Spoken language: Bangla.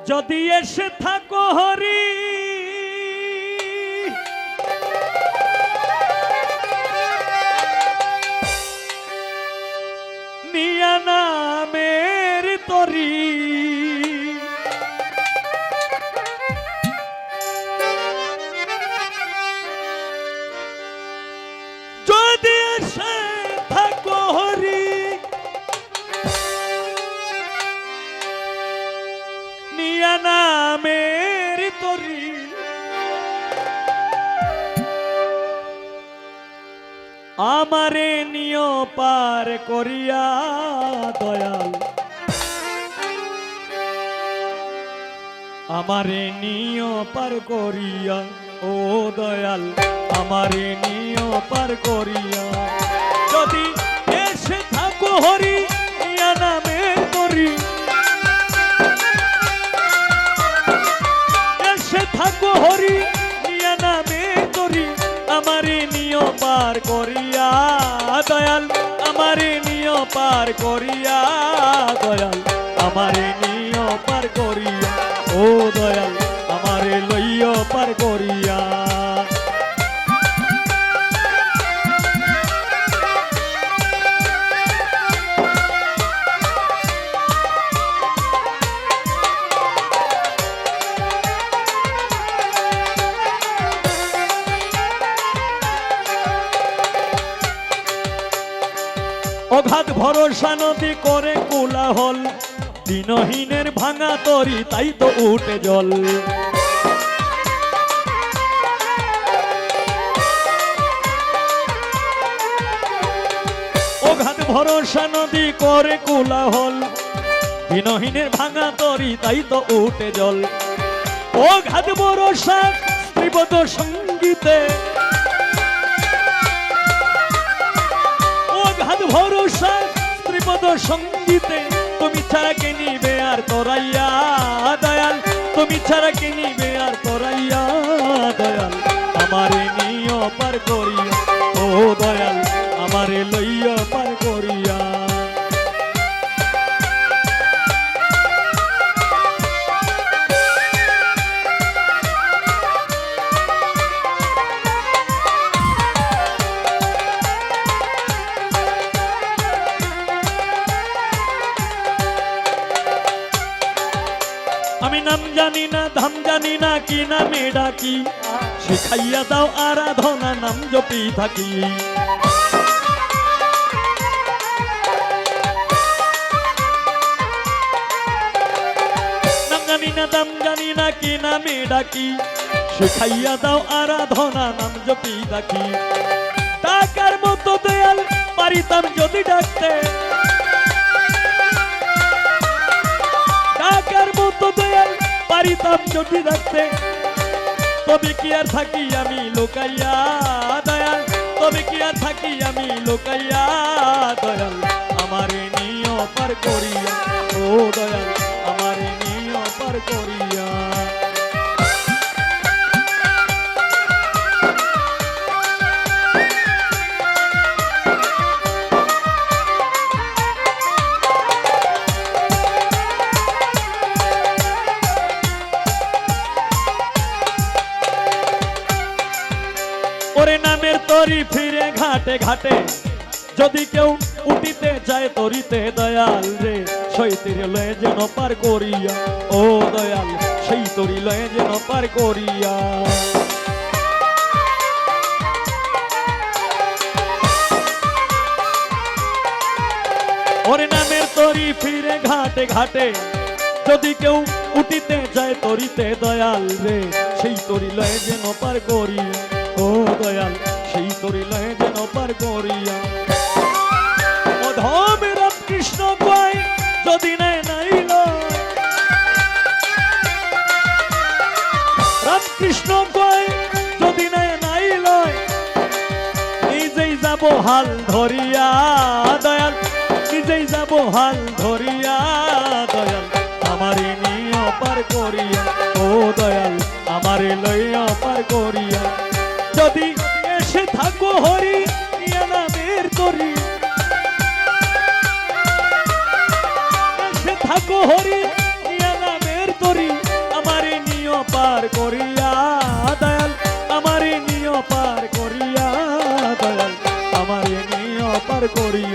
যদি এসে থাকো হরি নিয়া নামের তরি যদি এসে থাকো হরি নিয়া নামের তরি আমারে নিয় পার করিয়া দয়াল আমারে নিয় পার করিয়া ও দয়াল আমারে নিয় পার করিয়া যদি এসে থাকো হরি নিয়া নামের তরি এসে থাকো হরি নিয়া নামের তরি আমারে নিয় পার করিয়া দয়াল আমারে নিয় পার করিয়া দয়াল আমারে নিয় পার করিয়া ও দয়াল আমারে লইয় পার করিয়া অগাধ ভরসা নদী করে কোলাহল দিনহীনের ভাঙা তরি তাই তো উঠে জল অগাধ ভরসা নদী করে কোলাহল দিনহীনের ভাঙা তরি তাই তো উঠে জল অগাধ ভরসা স্ত্রীবদ সঙ্গীতে অগাধ ভরসা স্ত্রীপদ সঙ্গীতে তুমি ছাড়া কে নিবে আর তোরাইয়া দয়াল তুমি ছাড়া কে নিবে আর তোরাইয়া দয়াল আমারে নিয় পার করিয়া ও দয়াল আমারে লইয়া পার করিয়া আমি নাম জানি না ধাম জানি না কি নামে ডাকি শিখাইয়া দাও আরাধনা নাম জপি থাকি নাম জানি না ধাম জানি না কি নামে ডাকি শিখাইয়া দাও আরাধনা নাম জপি থাকি টাকার মতো দয়াল পারিতাম যদি ডাকতে টাকার মতো দয়াল পারিতাম যদি রাখতে তবে কি আর থাকি আমি লোকাইয়া দয়াল তবে কি আর থাকি আমি লোকাইয়া দয়াল আমারে নিয় পার করিয়া ও দয়াল আমারে নিয় পার করিয়া ওরে নামের তরি ফিরে ঘাটে ঘাটে যদি কেউ উঠিতে চায় তরিতে দয়াল রে সেই তীরে লয়ে যেন পার করিয়া ও দয়াল সেই তরি লয়ে যেন পার করিয়া ওরে নামের তরি ফিরে ঘাটে ঘাটে যদি কেউ উঠিতে চায় তরিতে দয়াল রে সেই তরি লয়ে যেন পার করিয়া ও দয়াল সেই তরি লয়ে যেন পার করিয়া অধম রামকৃষ্ণ কয় যদি নাই নাইল রামকৃষ্ণ কয় যদি নাই নাইল নিজেই যাব হাল ধরিয়া দয়াল নিজেই যাব হাল ধরিয়া দয়াল আমারে নিয় পার করিয়া ও দয়াল আমারে লইয়া পার করিয়া যদি এসে থাকো হরি নিয়া নামের তরি এসে থাকো হরি নিয়া নামের তরি আমারে নিয় পার করিয়া দয়াল আমারে নিয় পার করিয়া দয়াল আমারে নিয় পার করিয়া